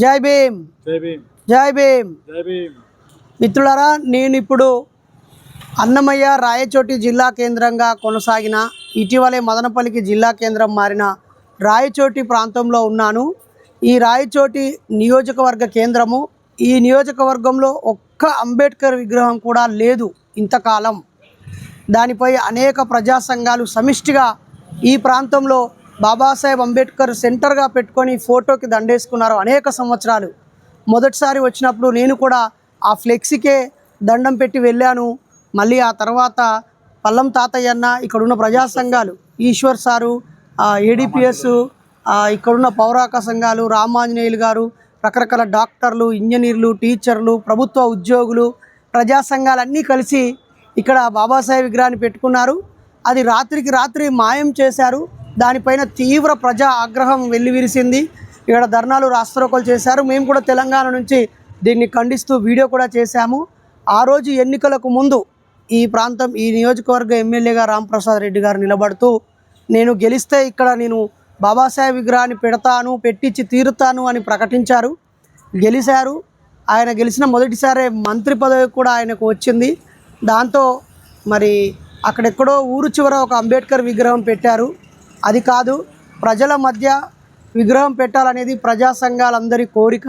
జై భీమ్, జై భీమ్, జై భీమ్. జై భీమ్. మిత్రులారా, నేను ఇప్పుడు అన్నమయ్య రాయచోటి జిల్లా కేంద్రంగా కొనసాగిన ఇటీవలే మదనపల్లికి జిల్లా కేంద్రం మారిన రాయచోటి ప్రాంతంలో ఉన్నాను. ఈ రాయచోటి నియోజకవర్గ కేంద్రము. ఈ నియోజకవర్గంలో ఒక్క అంబేద్కర్ విగ్రహం కూడా లేదు ఇంతకాలం. దానిపై అనేక ప్రజా సంఘాలు సమిష్టిగా ఈ ప్రాంతంలో బాబాసాహెబ్ అంబేద్కర్ సెంటర్గా పెట్టుకొని ఫోటోకి దండేసుకున్నారు అనేక సంవత్సరాలు. మొదటిసారి వచ్చినప్పుడు నేను కూడా ఆ ఫ్లెక్సీకే దండం పెట్టి వెళ్ళాను. మళ్ళీ ఆ తర్వాత పల్లం తాతయ్య అన్న, ఇక్కడున్న ప్రజా సంఘాలు, ఈశ్వర్ సారు, ఏడిపిఎస్, ఇక్కడున్న పౌరాక సంఘాలు, రామాంజనేయులు గారు, రకరకాల డాక్టర్లు, ఇంజనీర్లు, టీచర్లు, ప్రభుత్వ ఉద్యోగులు, ప్రజా సంఘాలన్నీ కలిసి ఇక్కడ బాబాసాహెబ్ విగ్రహాన్ని పెట్టుకున్నారు. అది రాత్రికి రాత్రి మాయం చేశారు. దానిపైన తీవ్ర ప్రజా ఆగ్రహం వెల్లివిరిసింది. ఇక్కడ ధర్నాలు, రాస్తారోకోలు చేశారు. మేము కూడా తెలంగాణ నుంచి దీన్ని ఖండిస్తూ వీడియో కూడా చేశాము. ఆ రోజు ఎన్నికలకు ముందు ఈ ప్రాంతం, ఈ నియోజకవర్గ ఎమ్మెల్యేగా రాంప్రసాద్ రెడ్డి గారు నిలబడుతూ, నేను గెలిస్తే ఇక్కడ నేను బాబాసాహెబ్ విగ్రహాన్ని పెడతాను, పెట్టించి తీరుతాను అని ప్రకటించారు. గెలిచారు. ఆయన గెలిచిన మొదటిసారే మంత్రి పదవి కూడా ఆయనకు వచ్చింది. దాంతో మరి అక్కడెక్కడో ఊరు చివర ఒక అంబేద్కర్ విగ్రహం పెట్టారు. అది కాదు, ప్రజల మధ్య విగ్రహం పెట్టాలనేది ప్రజా సంఘాలందరి కోరిక.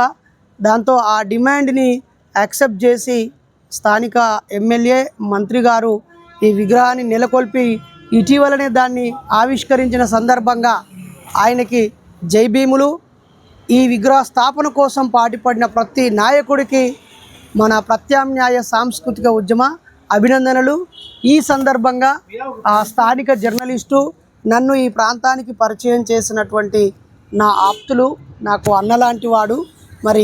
దాంతో ఆ డిమాండ్ని యాక్సెప్ట్ చేసి స్థానిక ఎమ్మెల్యే, మంత్రి గారు ఈ విగ్రహాన్ని నెలకొల్పి ఇటీవలనే దాన్ని ఆవిష్కరించిన సందర్భంగా ఆయనకి జై భీములు. ఈ విగ్రహ స్థాపన కోసం పాటుపడిన ప్రతి నాయకుడికి మన ప్రత్యామ్నాయ సాంస్కృతిక ఉద్యమ అభినందనలు. ఈ సందర్భంగా ఆ స్థానిక జర్నలిస్టు, నన్ను ఈ ప్రాంతానికి పరిచయం చేసినటువంటి నా ఆప్తులు, నాకు అన్నలాంటి వాడు మరి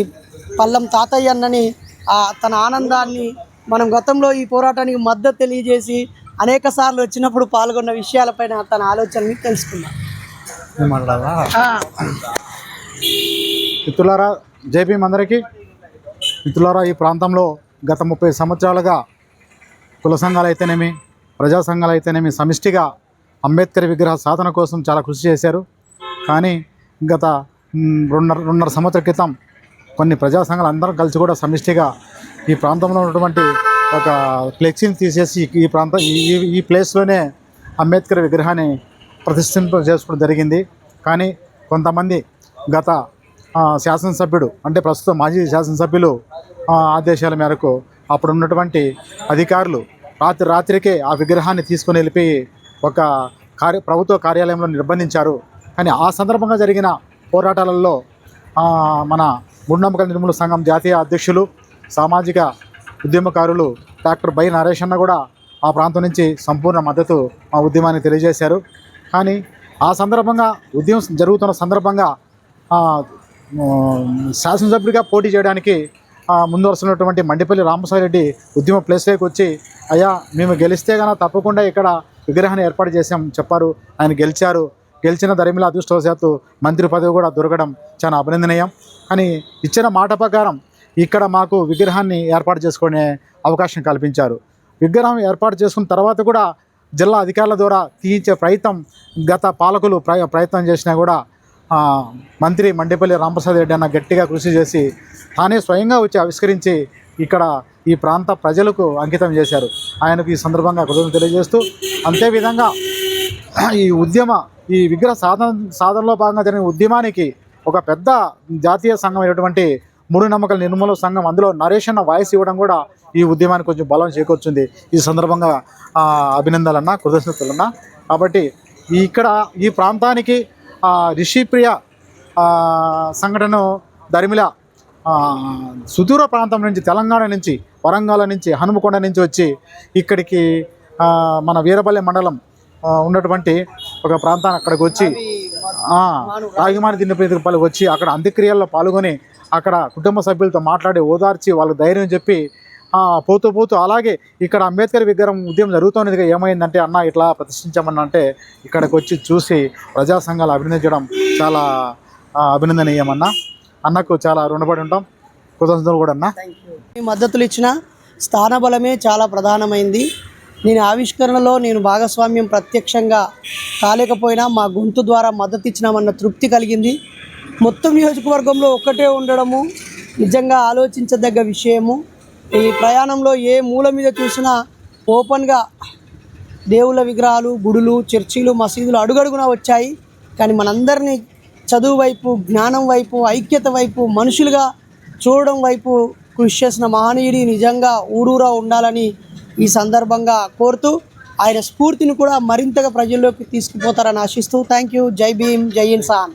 పల్లం తాతయ్య అన్నని, తన ఆనందాన్ని, మనం గతంలో ఈ పోరాటానికి మద్దతు తెలియజేసి అనేక సార్లు వచ్చినప్పుడు పాల్గొన్న విషయాలపైన తన ఆలోచనని తెలుసుకున్నాం. మిత్రులారా, జై భీమ్ అందరికీ. మిత్రులారా, ఈ ప్రాంతంలో గత 30 సంవత్సరాలుగా కుల సంఘాలు అయితేనేమి, ప్రజా సంఘాలు అయితేనేమి సమిష్టిగా అంబేద్కర్ విగ్రహ సాధన కోసం చాలా కృషి చేశారు. కానీ గత రెండున్నర సంవత్సరాల క్రితం కొన్ని ప్రజా సంఘాలు అందరం కలిసి కూడా సమిష్టిగా ఈ ప్రాంతంలో ఉన్నటువంటి ఒక ఫ్లెక్సీని తీసేసి ఈ ప్లేస్లోనే అంబేద్కర్ విగ్రహాన్ని ప్రతిష్ఠింప చేసుకోవడం జరిగింది. కానీ కొంతమంది గత శాసనసభ్యుడు, అంటే ప్రస్తుతం మాజీ శాసనసభ్యులు ఆదేశాల మేరకు అప్పుడు ఉన్నటువంటి అధికారులు రాత్రికే ఆ విగ్రహాన్ని తీసుకుని వెళ్ళిపోయి ఒక ప్రభుత్వ కార్యాలయంలో నిర్బంధించారు. కానీ ఆ సందర్భంగా జరిగిన పోరాటాలలో మన మూఢనమ్మకాల నిర్మూలన సంఘం జాతీయ అధ్యక్షులు, సామాజిక ఉద్యమకారులు డాక్టర్ బై నరేష్ అన్న కూడా ఆ ప్రాంతం నుంచి సంపూర్ణ మద్దతు మా ఉద్యమాన్ని తెలియజేశారు. కానీ ఆ సందర్భంగా ఉద్యమం జరుగుతున్న సందర్భంగా శాసనసభ్యుడిగా పోటీ చేయడానికి ముందు వస్తున్నటువంటి మండిపల్లి రామప్రసాద్ రెడ్డి ఉద్యమ ప్లేస్లోకి వచ్చి, అయ్యా మేము గెలిస్తే కనుక తప్పకుండా ఇక్కడ విగ్రహాన్ని ఏర్పాటు చేసాం చెప్పారు. ఆయన గెలిచారు. గెలిచిన దరిమిలా అదృష్టవశాత్తు మంత్రి పదవి కూడా దొరకడం చాలా అభినందనీయం. కానీ ఇచ్చిన మాట ప్రకారం ఇక్కడ మాకు విగ్రహాన్ని ఏర్పాటు చేసుకునే అవకాశం కల్పించారు. విగ్రహం ఏర్పాటు చేసుకున్న తర్వాత కూడా జిల్లా అధికారుల ద్వారా తీయించే ప్రయత్నం గత పాలకులు ప్రయత్నం చేసినా కూడా మంత్రి మండిపల్లి రామప్రసాద్ రెడ్డి అన్న గట్టిగా కృషి చేసి తానే స్వయంగా వచ్చి ఆవిష్కరించి ఇక్కడ ఈ ప్రాంత ప్రజలకు అంకితం చేశారు. ఆయనకు ఈ సందర్భంగా కృతజ్ఞతలు తెలియజేస్తూ, అంతేవిధంగా ఈ విగ్రహ సాధనలో భాగంగా జరిగిన ఉద్యమానికి ఒక పెద్ద జాతీయ సంఘం అయినటువంటి మూఢనమ్మకాల నిర్మూలన సంఘం, అందులో నరేష్ అన్న వాయిస్ ఇవ్వడం కూడా ఈ ఉద్యమానికి కొంచెం బలం చేకూర్చుంది. ఈ సందర్భంగా అభినందనలన్నా, కృతజ్ఞతలన్నా. కాబట్టి ఇక్కడ ఈ ప్రాంతానికి రిషిప్రియ సంఘటన దరిమిల సుదూర ప్రాంతం నుంచి, తెలంగాణ నుంచి, వరంగల్ నుంచి, హనుమకొండ నుంచి వచ్చి ఇక్కడికి మన వీరపల్లి మండలం ఉన్నటువంటి ఒక ప్రాంతాన్ని అక్కడికి వచ్చి రాగిమాని దిన్నపల్లి వచ్చి అక్కడ అంత్యక్రియల్లో పాల్గొని అక్కడ కుటుంబ సభ్యులతో మాట్లాడి ఓదార్చి వాళ్ళకి ధైర్యం చెప్పి పోతూ అలాగే ఇక్కడ అంబేద్కర్ విగ్రహం ఉద్యమం జరుగుతున్నదిగా ఏమైందంటే, అన్న ఇట్లా ప్రతిష్ఠించామన్నా అంటే ఇక్కడికి వచ్చి చూసి ప్రజా సంఘాలు అభినందించడం చాలా అభినందనీయమన్నా. అన్నకు చాలా రుణపడి ఉంటాం. కృతజ్ఞతలు కూడా అన్న. మద్దతులు ఇచ్చిన స్థానబలమే చాలా ప్రధానమైంది. నేను ఆవిష్కరణలో భాగస్వామ్యం ప్రత్యక్షంగా కాలేకపోయినా మా గొంతు ద్వారా మద్దతు ఇచ్చినామన్న తృప్తి కలిగింది. మొత్తం నియోజకవర్గంలో ఒక్కటే ఉండడము నిజంగా ఆలోచించదగ్గ విషయము. ఈ ప్రయాణంలో ఏ మూల మీద చూసినా ఓపెన్గా దేవుళ్ళ విగ్రహాలు, గుడులు, చర్చిలు, మసీదులు అడుగడుగునా వచ్చాయి. కానీ మనందరినీ చదువు వైపు, జ్ఞానం వైపు, ఐక్యత వైపు, మనుషులుగా చూడడం వైపు కృషి చేసిన మహనీయుడి నిజంగా ఊరూరా ఉండాలని ఈ సందర్భంగా కోరుతూ ఆయన స్ఫూర్తిని కూడా మరింతగా ప్రజల్లోకి తీసుకుపోతారని ఆశిస్తూ థ్యాంక్ యూ. జై భీమ్, జై ఇన్సాన్.